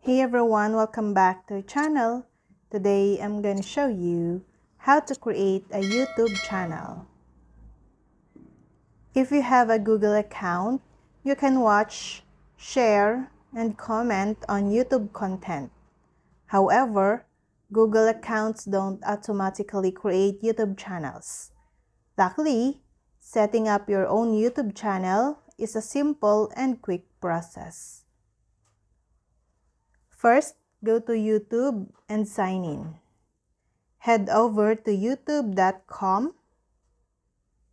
Hey everyone, welcome back to the channel. Today I'm going to show you how to create a YouTube channel. If you have a Google account, you can watch, share, and comment on YouTube content. However, Google accounts don't automatically create YouTube channels. Luckily, setting up your own YouTube channel is a simple and quick process. First, go to YouTube and sign in. Head over to youtube.com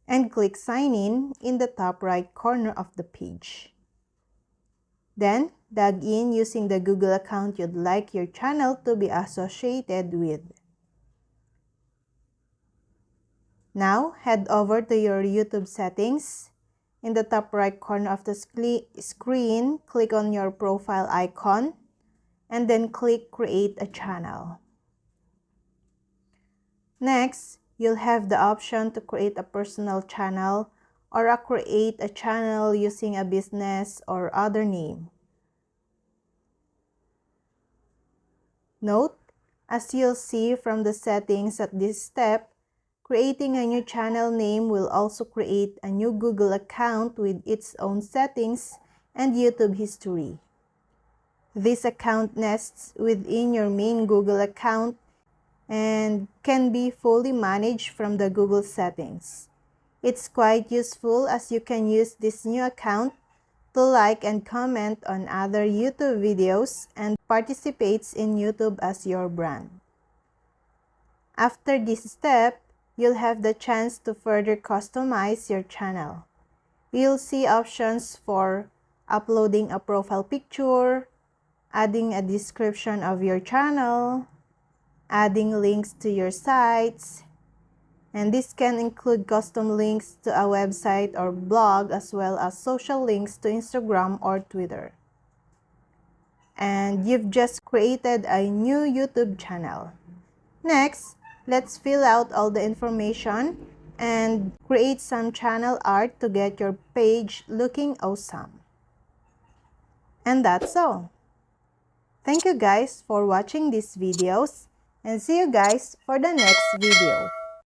and click sign in the top right corner of the page. Then, log in using the Google account you'd like your channel to be associated with. Now, head over to your YouTube settings. In the top right corner of the screen, click on your profile icon and then click Create a Channel. Next, you'll have the option to create a personal channel or create a channel using a business or other name. Note, as you'll see from the settings at this step, creating a new channel name will also create a new Google account with its own settings and YouTube history. This account nests within your main Google account and can be fully managed from the Google settings. It's quite useful as you can use this new account to like and comment on other YouTube videos and participates in YouTube as your brand. After this step, you'll have the chance to further customize your channel. You'll see options for uploading a profile picture, adding a description of your channel, adding links to your sites, and this can include custom links to a website or blog as well as social links to Instagram or Twitter. And you've just created a new YouTube channel. Next, let's fill out all the information and create some channel art to get your page looking awesome. And that's all. Thank you guys for watching these videos and see you guys for the next video.